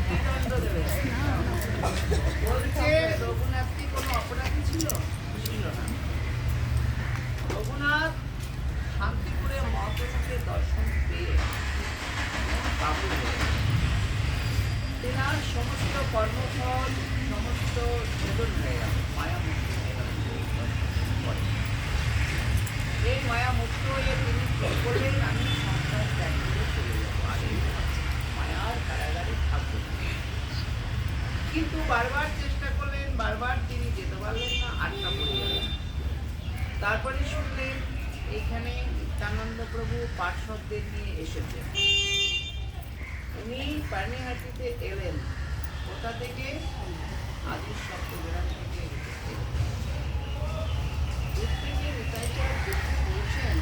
কি দণ্ড দেবে? বলছে রঘুনাথ কি কোনো অপরাধী ছিল? ছিল না। রঘুনাথ শান্তিপুরে মহাপ্রভুকে দর্শন পেয়ে বাবুল হয়ে তেনার সমস্ত কর্মফল সমস্ত ছেদন হয়ে গেল, মায়া মুক্ত হয়ে গেল। এই মায়া মুক্ত হয়ে তিনি বললেন আমি সংসার ত্যাগ করে চলে যাবো, আর এই মায়ার কারাগারে থাকবো না। কিন্তু বারবার চেষ্টা করলেন, বারবার তিনি যেতে পারলেন না, আটকা পড়ে গেলেন। তারপরে শুনলেন এইখানে নিত্যানন্দ প্রভু পার্শ্বদের নিয়ে এসেছেন। উনি পানিহাটিতে এলেন, কোথা থেকে? আদির সপ্তগ্রাম থেকে দূর থেকে নিতাইচাঁদ বলছেন।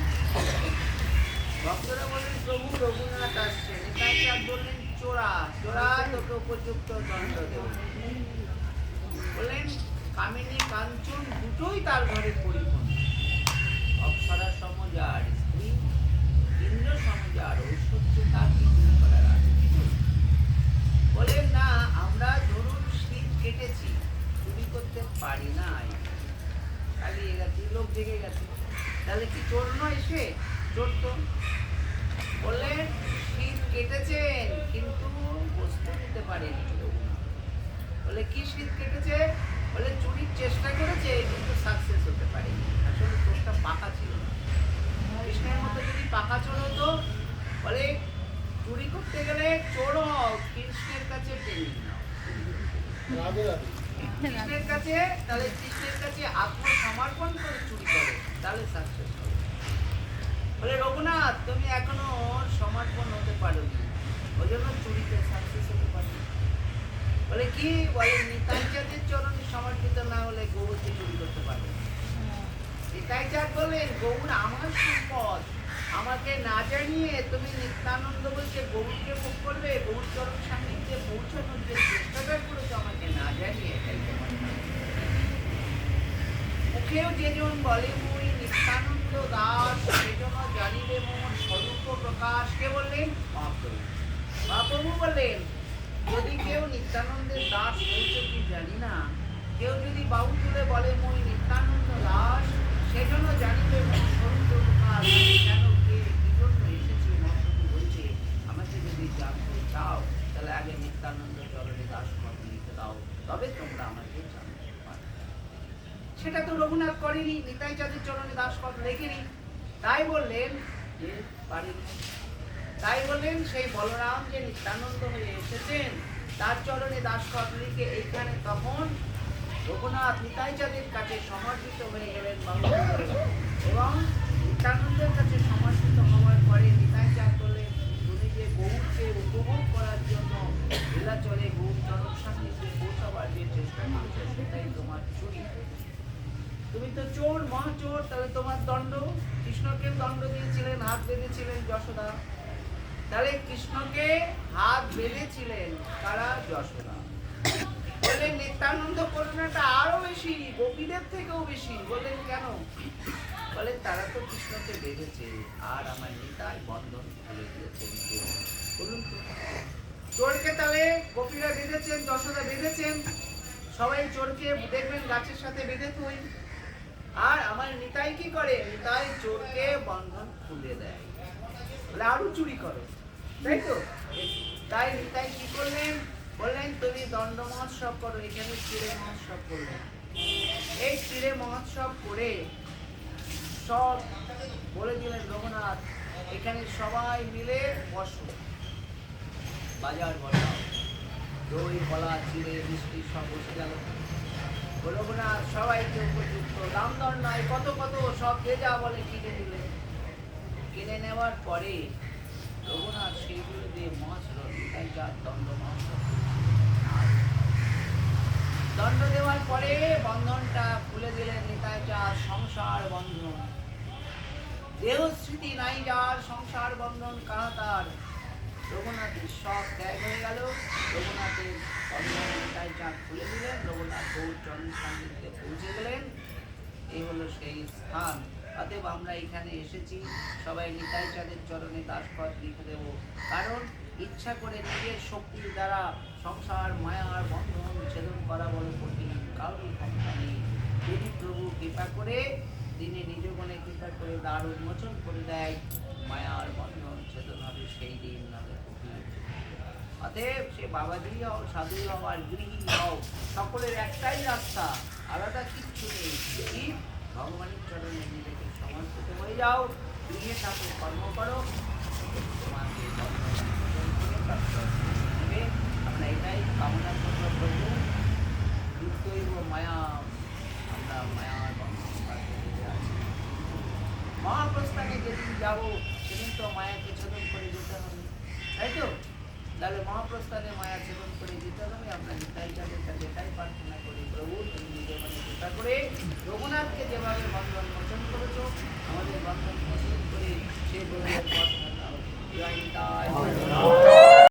ভক্তরা বলেন প্রভু রঘুনাথ আসছে। নিতাইচাঁদ বললেন চোরা, চোরা তোকে উপযুক্ত দণ্ড দেব। বললেন কামিনী কাঞ্চন দুটোই তার ঘরে পরিপূর্ণ, অপ্সরা সমজার স্ত্রী, ইন্দ্র সমজার ঐশ্বর্য, তার কিছু করার আছে কিছু? বলেন না, আমরা ধরুন শীত কেটেছি, চুরি করতে পারি নাই, পালিয়ে গেছি, লোক জেগে গেছে, তাহলে কি চোর নয় সে? চোর তো। বললেন শীত কেটেছেন কিন্তু বস্তু নিতে পারেনি। বলে কি শীত কেটেছে? বলে চুরির চেষ্টা করেছে কিন্তু সাকসেস হতে পারেনি, আসলে চোরটা পাকা ছিল না। কৃষ্ণের মতো যদি পাকা চোর হতো, বলে চুরি করতে গেলে চোর হও, কৃষ্ণের কাছে ট্রেনিং নাও, কৃষ্ণের কাছে, তাহলে কৃষ্ণের কাছে আত্মসমর্পণ করে চুরি করো, তাহলে সাকসেস হবে। বলে রঘুনাথ তুমি এখনো সমর্পণ হতে পারোনি, ওই জন্য চুরিতে সাকসেস হতে পারো। বলে কি? বলে নিতাইচাঁদের চরণে সমর্পিত না হলে গৌরকে চুরি করতে পারবে। নিতাইচাঁদ বললেন গৌর আমার সম্পদ, আমাকে না জানিয়ে তুমি নিত্যানন্দ বলছে গৌরকে ভোগ করবে, গৌর চরণ সান্নিধ্যে পৌঁছানোর যে চেষ্টাটা করেছো আমাকে না জানিয়ে, এটাই তোমার মুখেও যেজন বলে মুই নিত্যানন্দ দাস, সেজন্য জানিবে মোর স্বরূপ প্রকাশ। কে বললেন? মহাপ্রভু। মহাপ্রভু বললেন যদি কেউ নিত্যানন্দের দাস হয়েছে কি জানি না, কেউ যদি বাহু তুলে বলে মুই নিত্যানন্দ দাস, সেজন্য জানিবে মোর স্বরূপ প্রকাশ। কেন, কে, কি জন্য এসেছি? মহাপ্রভু বলছে আমাকে যদি জানতে চাও তাহলে আগে নিত্যানন্দ চরণে দাস কর্ম লিখে দাও, তবে তোমরা আমাকে জানতে পারবে। সেটা তো রঘুনাথ করেনি, নিতাইচাঁদের চরণে দাস কর্ম লেখেনি। তাই বললেন যে পারিনি। তাই বললেন সেই বলরাম যে নিত্যানন্দ হয়ে এসেছেন, তার চরণে দাসকট লিখে এইখানে তখন রঘুনাথ নিতাইচাঁদের কাছে সমর্পিত হয়ে গেলেন এবং নিত্যানন্দের কাছে সমর্পিত হওয়ার পরে নিতাইচাঁদ বললেন তুমি যে গৌরকে উপভোগ করার জন্য লীলাচলে গৌর চরণ সান্নিধ্যে পৌঁছাবার যে চেষ্টা করেছো সেটাই তোমার চুরি। তুমি তো চোর, মহাচোর, তাহলে তোমার দণ্ড। কৃষ্ণকে দণ্ড দিয়েছিলেন, হাত বেঁধেছিলেন যশোদা, তাহলে কৃষ্ণকে হাত বেঁধেছিলেন কারা? যশোদা। বললেন নিত্যানন্দ করুণাটা আরো বেশি, গোপীদের থেকেও বেশি। বললেন কেন? বলেন তারা তো কৃষ্ণকে বেঁধেছে আর আমার নিতাই বন্ধন খুলে দিয়েছেন। বলুন তো, চোরকে তাহলে গোপীরা বেঁধেছেন, যশোদা বেঁধেছেন, সবাই চোরকে দেখবেন গাছের সাথে বেঁধে তুই, আর আমার নিতাই কি করে? নিতাই চোরকে বন্ধন খুলে দেয়, বলে আরো চুরি করো, তাই তো? তাই নিতাই কি করলেন? বললেন তুমি দণ্ড মহোৎসব করো। এখানে চিড়ে মহোৎসব করলেন। এই চিড়ে মহোৎসব করে সব বলে দিলেন রঘুনাথ এখানে সবাই মিলে বসো, বাজার বসাও, দই কলা চিড়ে মিষ্টি সব বসে গেল। রঘুনাথ সবাইকে উপযুক্ত দাম দর নয়, কত কত সব যে যা বলে কিনে দিলেন। কিনে নেওয়ার পরে রঘুনাথ সেইগুলো দিয়ে মহাছিল নিতাইচাঁদ দণ্ড মহোৎসব। দণ্ড দেওয়ার পরে বন্ধনটা খুলে দিলেন নিতাইচাঁদ, সংসার বন্ধন। দেহ স্মৃতি নাই যার, সংসার বন্ধন কাহা তার। রঘুনাথের সব ত্যাগ হয়ে গেল, রঘুনাথের বন্ধন নিতাইচাঁদ খুলে দিলেন, রঘুনাথ গৌর চরণ সান্নিধ্যে পৌঁছে গেলেন। এই হলো সেই স্থান। অতএব আমরা এখানে এসেছি সবাই নিতাইচাঁদের চরণে দাসকট লিখে দেব, কারণ ইচ্ছা করে নিজের শক্তির দ্বারা সংসার মায়ার বন্ধন ছেদন করা বড় কঠিন, কারোর ক্ষমতা নেই। যদি প্রভু কৃপা করে দিনে নিজ গুণে কৃপা করে দ্বার উন্মোচন করে দেয়, মায়ার বন্ধন ছেদন হবে সেই দিন, নামে কঠিন। অতএব সে বাবাজি হও, সাধু হও আর গৃহী হও, সকলের একটাই রাস্তা, আলাদা কিচ্ছু নেই। কি ভগবানের চরণে নিজেকে সমর্পিত হয়ে যাও, গৃহে থাকো, কর্ম করো, তোমাকে বন্ধন থেকে প্রাপ্ত হবে। আমরা এটাই কামনা করব, প্রভু যুক্তৈব মায়া, আমরা মায়ার বন্ধন থেকে আছি। মহাপ্রস্থানে যেদিন যাবো সেদিন তো মায়াকে ছেদন করে যেতে হবে, তাই তো? তাহলে মহাপ্রস্থানে মায়া ছেদন করে যেতে হবে। আমরা নিতাই কাজের কাছে এটাই প্রার্থনা করি, প্রভু তুমি নিজের মনে কৃপা করে রঘুনাথকে যেভাবে বন্ধন মোচন করেছো, আমাদের বন্ধন মোচন করে সে প্রভুর পথ জয় নিতাই।